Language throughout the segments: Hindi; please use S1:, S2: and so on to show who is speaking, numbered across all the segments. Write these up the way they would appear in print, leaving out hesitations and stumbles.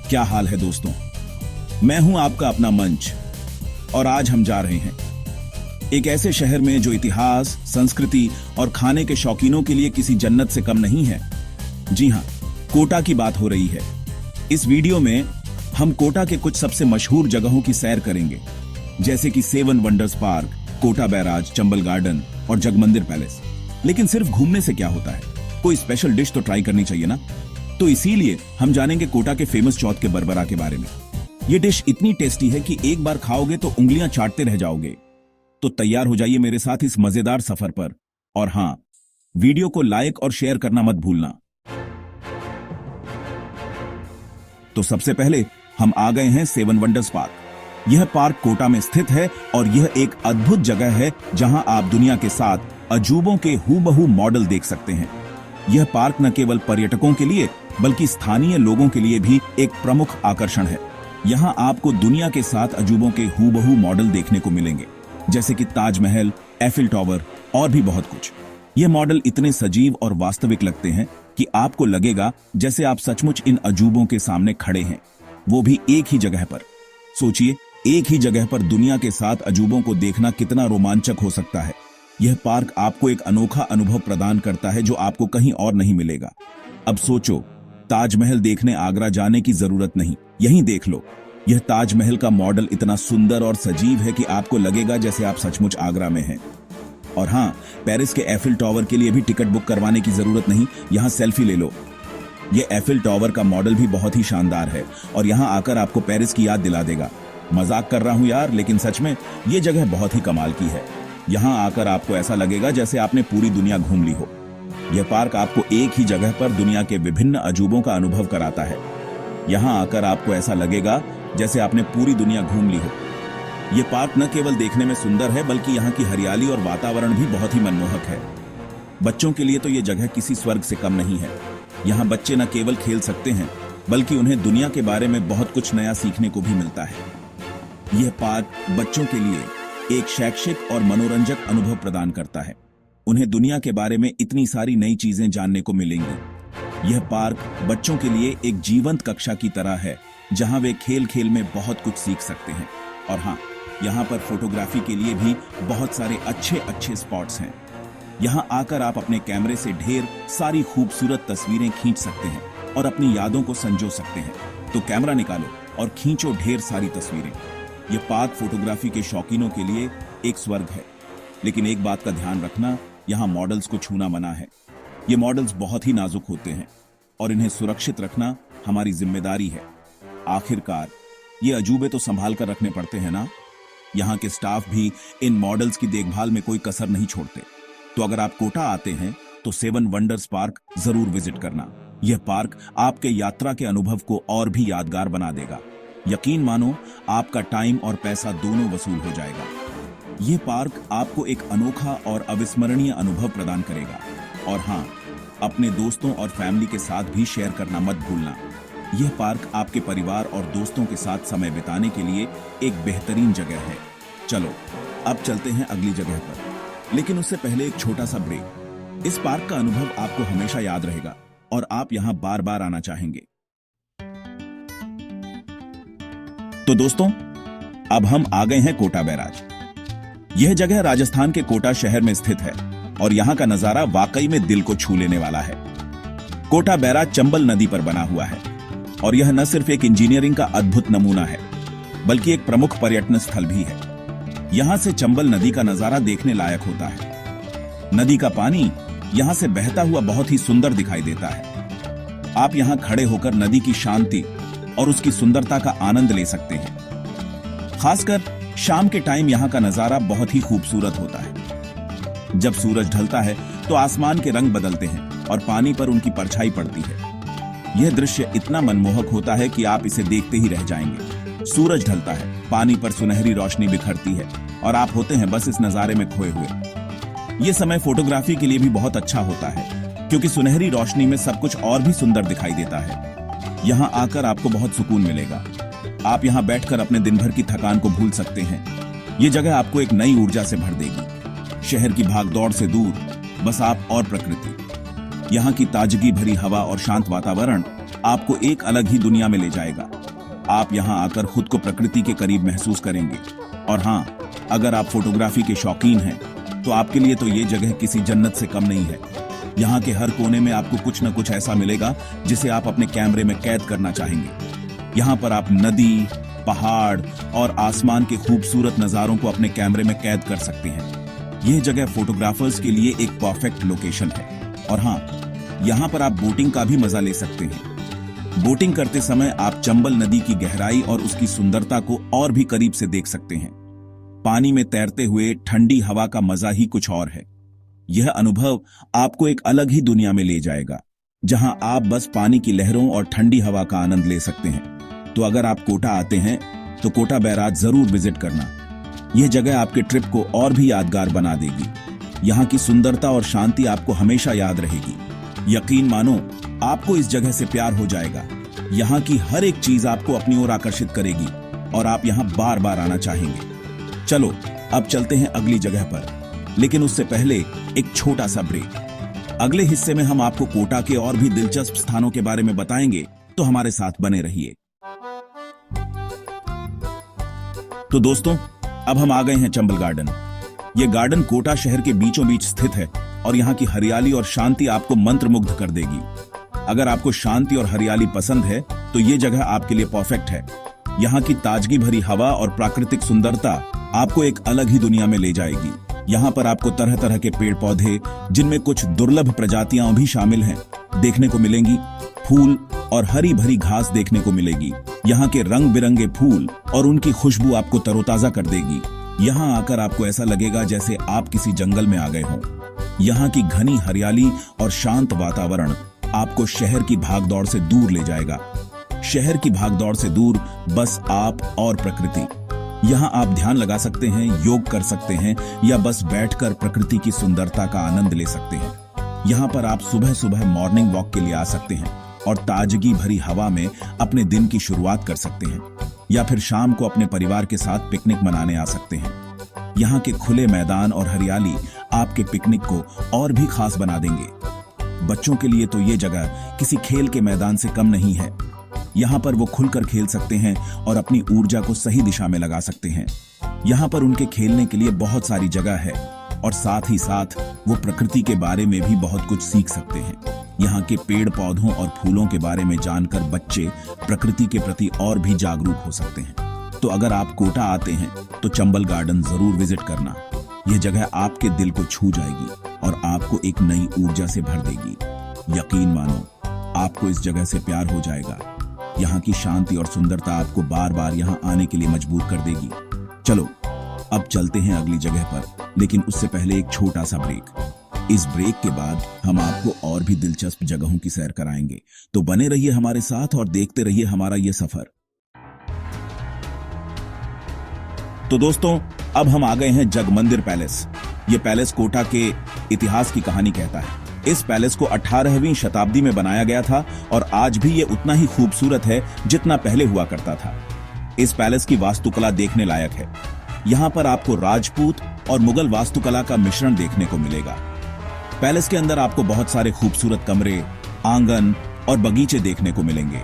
S1: क्या हाल है दोस्तों। मैं हूं आपका अपना मंच और आज हम जा रहे हैं एक ऐसे शहर में जो इतिहास, संस्कृति और खाने के शौकीनों के लिए किसी जन्नत से कम नहीं है। जी हां, कोटा की बात हो रही है। इस वीडियो में हम कोटा के कुछ सबसे मशहूर जगहों की सैर करेंगे, जैसे कि seven wonders park, Kota barrage, Chambal garden और जगमंदिर पैलेस। लेकिन सिर्फ घूमने से क्या होता है, कोई स्पेशल डिश तो ट्राई करनी चाहिए ना। तो इसीलिए हम जानेंगे कोटा के फेमस चौथ के बरबरा के बारे में। ये डिश इतनी टेस्टी है कि एक बार खाओगे तो उंगलियां चाटते रह जाओगे। तो तैयार हो जाइए मेरे साथ इस मजेदार सफर पर। और हां, वीडियो को लाइक और शेयर करना मत भूलना। तो सबसे पहले हम आ गए हैं सेवन वंडर्स पार्क। यह पार्क कोटा में स्थित है और यह एक अद्भुत जगह है जहां आप दुनिया के 7 अजूबों के हूबहू मॉडल देख सकते हैं। यह पार्क न केवल पर्यटकों के लिए बल्कि स्थानीय लोगों के लिए भी एक प्रमुख आकर्षण है। यहाँ आपको दुनिया के 7 अजूबों के हूबहू मॉडल देखने को मिलेंगे, जैसे कि ताजमहल, एफिल टावर और भी बहुत कुछ। ये मॉडल इतने सजीव और वास्तविक लगते हैं कि आपको लगेगा जैसे आप सचमुच इन अजूबों के सामने खड़े हैं, वो भी एक ही जगह पर। सोचिए, एक ही जगह पर दुनिया के 7 अजूबों को देखना कितना रोमांचक हो सकता है। यह पार्क आपको एक अनोखा अनुभव प्रदान करता है जो आपको कहीं और नहीं मिलेगा। अब सोचो, ताजमहल देखने आगरा जाने की जरूरत नहीं, यहीं देख लो। यह ताजमहल का मॉडल इतना सुंदर और सजीव है कि आपको लगेगा जैसे आप सचमुच आगरा में हैं। और हां, पेरिस के एफिल टावर के लिए भी टिकट बुक करवाने की जरूरत नहीं, यहां सेल्फी ले लो। यह एफिल टावर का मॉडल भी बहुत ही शानदार है और यहां आकर आपको पेरिस की याद दिला देगा। मजाक कर रहा हूं यार, लेकिन सच में यह जगह बहुत ही कमाल की है। यहां आकर आपको ऐसा लगेगा जैसे आपने पूरी दुनिया घूम ली हो। यह पार्क आपको एक ही जगह पर दुनिया के विभिन्न अजूबों का अनुभव कराता है। यहां आकर आपको ऐसा लगेगा जैसे आपने पूरी दुनिया घूम ली हो। यह पार्क न केवल देखने में सुंदर है बल्कि यहाँ की हरियाली और वातावरण भी बहुत ही मनमोहक है। बच्चों के लिए तो यह जगह किसी स्वर्ग से कम नहीं है। यहाँ बच्चे न केवल खेल सकते हैं बल्कि उन्हें दुनिया के बारे में बहुत कुछ नया सीखने को भी मिलता है। यह पार्क बच्चों के लिए एक शैक्षिक और मनोरंजक अनुभव प्रदान करता है। उन्हें दुनिया के बारे में इतनी सारी नई चीजें जानने को मिलेंगी। यह पार्क बच्चों के लिए एक जीवंत कक्षा की तरह है जहां वे खेल खेल में बहुत कुछ सीख सकते हैं। और हां, यहां पर फोटोग्राफी के लिए भी बहुत सारे अच्छे स्पॉट्स हैं। यहां आकर आप अपने कैमरे से ढेर सारी खूबसूरत तस्वीरें खींच सकते हैं और अपनी यादों को संजो सकते हैं। तो कैमरा निकालो और खींचो ढेर सारी तस्वीरें। यह पार्क फोटोग्राफी के शौकीनों के लिए एक स्वर्ग है। लेकिन एक बात का ध्यान रखना, यहाँ मॉडल्स को छूना मना है। ये मॉडल्स बहुत ही नाजुक होते हैं और इन्हें सुरक्षित रखना हमारी जिम्मेदारी है। आखिरकार ये अजूबे तो संभाल कर रखने पड़ते हैं ना। यहाँ के स्टाफ भी इन मॉडल्स की देखभाल में कोई कसर नहीं छोड़ते। तो अगर आप कोटा आते हैं तो सेवन वंडर्स पार्क जरूर विजिट करना। यह पार्क आपके यात्रा के अनुभव को और भी यादगार बना देगा। यकीन मानो, आपका टाइम और पैसा दोनों वसूल हो जाएगा। यह पार्क आपको एक अनोखा और अविस्मरणीय अनुभव प्रदान करेगा। और हां, अपने दोस्तों और फैमिली के साथ भी शेयर करना मत भूलना। यह पार्क आपके परिवार और दोस्तों के साथ समय बिताने के लिए एक बेहतरीन जगह है। चलो अब चलते हैं अगली जगह पर, लेकिन उससे पहले एक छोटा सा ब्रेक। इस पार्क का अनुभव आपको हमेशा याद रहेगा और आप यहां बार बार आना चाहेंगे। तो दोस्तों, अब हम आ गए हैं कोटा बैराज। यह जगह राजस्थान के कोटा शहर में स्थित है और यहां का नजारा वाकई में दिल को छू लेने वाला है। कोटा बैराज चंबल नदी पर बना हुआ है और यह न सिर्फ एक इंजीनियरिंग का अद्भुत नमूना है बल्कि एक प्रमुख पर्यटन स्थल भी है। यहां से चंबल नदी का नजारा देखने लायक होता है। नदी का पानी यहां से बहता हुआ बहुत ही सुंदर दिखाई देता है। आप यहां खड़े होकर नदी की शांति और उसकी सुंदरता का आनंद ले सकते हैं। खासकर शाम के टाइम यहाँ का नजारा बहुत ही खूबसूरत होता है। जब सूरज ढलता है तो आसमान के रंग बदलते हैं और पानी पर उनकी परछाई पड़ती है। यह दृश्य इतना मनमोहक होता है कि आप इसे देखते ही रह जाएंगे। सूरज ढलता है, पानी पर सुनहरी रोशनी बिखरती है और आप होते हैं बस इस नजारे में खोए हुए। यह समय फोटोग्राफी के लिए भी बहुत अच्छा होता है क्योंकि सुनहरी रोशनी में सब कुछ और भी सुंदर दिखाई देता है। यहाँ आकर आपको बहुत सुकून मिलेगा। आप यहाँ बैठकर अपने दिन भर की थकान को भूल सकते हैं। ये जगह आपको एक नई ऊर्जा से भर देगी। शहर की भागदौड़ से दूर बस आप और प्रकृति। यहाँ की ताजगी भरी हवा और शांत वातावरण आपको एक अलग ही दुनिया में ले जाएगा। आप यहाँ आकर खुद को प्रकृति के करीब महसूस करेंगे। और हाँ, अगर आप फोटोग्राफी के शौकीन हैं तो आपके लिए तो ये जगह किसी जन्नत से कम नहीं है। यहाँ के हर कोने में आपको कुछ न कुछ ऐसा मिलेगा जिसे आप अपने कैमरे में कैद करना चाहेंगे। यहाँ पर आप नदी, पहाड़ और आसमान के खूबसूरत नजारों को अपने कैमरे में कैद कर सकते हैं। यह जगह फोटोग्राफर्स के लिए एक परफेक्ट लोकेशन है। और हाँ, यहाँ पर आप बोटिंग का भी मजा ले सकते हैं। बोटिंग करते समय आप चंबल नदी की गहराई और उसकी सुंदरता को और भी करीब से देख सकते हैं। पानी में तैरते हुए ठंडी हवा का मजा ही कुछ और है। यह अनुभव आपको एक अलग ही दुनिया में ले जाएगा, जहां आप बस पानी की लहरों और ठंडी हवा का आनंद ले सकते हैं। तो अगर आप कोटा आते हैं तो कोटा बैराज जरूर विजिट करना। यह जगह आपके ट्रिप को और भी यादगार बना देगी। यहाँ की सुंदरता और शांति आपको हमेशा याद रहेगी। यकीन मानो, आपको इस जगह से प्यार हो जाएगा। यहाँ की हर एक चीज आपको अपनी ओर आकर्षित करेगी और आप यहाँ बार बार आना चाहेंगे। चलो अब चलते हैं अगली जगह पर, लेकिन उससे पहले एक छोटा सा ब्रेक। अगले हिस्से में हम आपको कोटा के और भी दिलचस्प स्थानों के बारे में बताएंगे, तो हमारे साथ बने रहिए। तो दोस्तों, अब हम आ गए हैं चंबल गार्डन। ये गार्डन कोटा शहर के बीचों बीच स्थित है और यहाँ की हरियाली और शांति आपको मंत्रमुग्ध कर देगी। अगर आपको शांति और हरियाली पसंद है तो ये जगह आपके लिए परफेक्ट है। यहाँ की ताजगी भरी हवा और प्राकृतिक सुंदरता आपको एक अलग ही दुनिया में ले जाएगी। यहाँ पर आपको तरह तरह के पेड़ पौधे, जिनमें कुछ दुर्लभ प्रजातियां भी शामिल हैं, देखने को मिलेंगी। फूल और हरी भरी घास देखने को मिलेगी। यहाँ के रंग बिरंगे फूल और उनकी खुशबू आपको तरोताजा कर देगी। यहाँ आकर आपको ऐसा लगेगा जैसे आप किसी जंगल में आ गए हों। यहाँ की घनी हरियाली और शांत वातावरण आपको शहर की भागदौड़ से दूर ले जाएगा। शहर की भागदौड़ से दूर बस आप और प्रकृति। यहाँ आप ध्यान लगा सकते हैं, योग कर सकते हैं या बस बैठकर प्रकृति की सुंदरता का आनंद ले सकते हैं। यहाँ पर आप सुबह सुबह मॉर्निंग वॉक के लिए आ सकते हैं और ताजगी भरी हवा में अपने दिन की शुरुआत कर सकते हैं, या फिर शाम को अपने परिवार के साथ पिकनिक मनाने आ सकते हैं। यहाँ के खुले मैदान और हरियाली आपके पिकनिक को और भी खास बना देंगे। बच्चों के लिए तो ये जगह किसी खेल के मैदान से कम नहीं है। यहाँ पर वो खुलकर खेल सकते हैं और अपनी ऊर्जा को सही दिशा में लगा सकते हैं। यहाँ पर उनके खेलने के लिए बहुत सारी जगह है और साथ ही साथ वो प्रकृति के बारे में भी बहुत कुछ सीख सकते हैं। यहाँ के पेड़ पौधों और फूलों के बारे में जानकर बच्चे प्रकृति के प्रति और भी जागरूक हो सकते हैं। तो अगर आप कोटा आते हैं तो चंबल गार्डन जरूर विजिट करना। यह जगह आपके दिल को छू जाएगी और आपको एक नई ऊर्जा से भर देगी। यकीन मानो, आपको इस जगह से प्यार हो जाएगा। यहाँ की शांति और सुंदरता आपको बार बार यहाँ आने के लिए मजबूर कर देगी। चलो अब चलते हैं अगली जगह पर, लेकिन उससे पहले एक छोटा सा ब्रेक। इस ब्रेक के बाद हम आपको और भी दिलचस्प जगहों की सैर कराएंगे, तो बने रहिए हमारे साथ और देखते रहिए हमारा ये सफर। तो दोस्तों, अब हम आ गए हैं जगमंदिर पैलेस। ये पैलेस कोटा के इतिहास की कहानी कहता है। इस पैलेस को 18वीं शताब्दी में बनाया गया था और आज भी ये उतना ही खूबसूरत है जितना पहले हुआ करता था। इस पैलेस की वास्तुकला देखने लायक है। यहाँ पर आपको राजपूत और मुगल वास्तुकला का मिश्रण देखने को मिलेगा। पैलेस के अंदर आपको बहुत सारे खूबसूरत कमरे, आंगन और बगीचे देखने को मिलेंगे।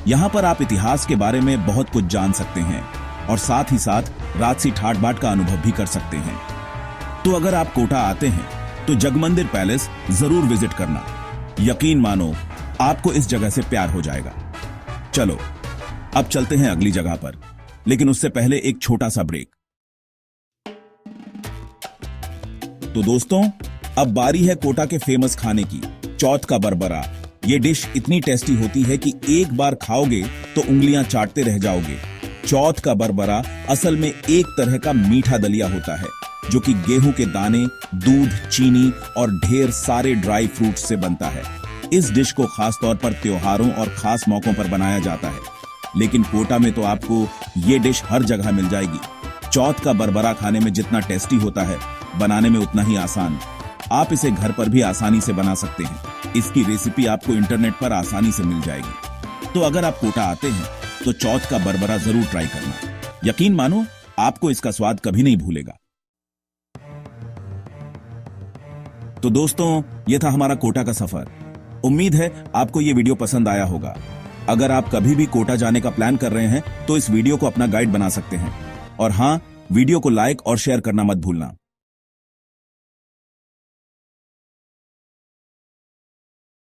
S1: यहाँ पर आप इतिहास के बारे में बहुत कुछ जान सकते हैं और साथ ही साथ राजसी ठाट बाट का अनुभव भी कर सकते हैं। तो अगर आप कोटा आते हैं तो जगमंदिर पैलेस जरूर विजिट करना। यकीन मानो, आपको इस जगह से प्यार हो जाएगा। चलो अब चलते हैं अगली जगह पर, लेकिन उससे पहले एक छोटा सा ब्रेक। तो दोस्तों, अब बारी है कोटा के फेमस खाने की, चौथ का बरबरा। ये डिश इतनी टेस्टी होती है कि एक बार खाओगे तो उंगलियां चाटते रह जाओगे। चौथ का बरबरा असल में एक तरह का मीठा दलिया होता है, जो कि गेहूं के दाने, दूध, चीनी और ढेर सारे ड्राई फ्रूट्स से बनता है। इस डिश को खास तौर पर त्योहारों और खास मौकों पर बनाया जाता है, लेकिन कोटा में तो आपको ये डिश हर जगह मिल जाएगी। चौथ का बरबरा खाने में जितना टेस्टी होता है, बनाने में उतना ही आसान। आप इसे घर पर भी आसानी से बना सकते हैं। इसकी रेसिपी आपको इंटरनेट पर आसानी से मिल जाएगी। तो अगर आप कोटा आते हैं तो चौथ का बरबरा जरूर ट्राई करना। यकीन मानो, आपको इसका स्वाद कभी नहीं भूलेगा। तो दोस्तों, यह था हमारा कोटा का सफर। उम्मीद है आपको यह वीडियो पसंद आया होगा। अगर आप कभी भी कोटा जाने का प्लान कर रहे हैं तो इस वीडियो को अपना गाइड बना सकते हैं। और हाँ, वीडियो को लाइक और शेयर करना मत भूलना।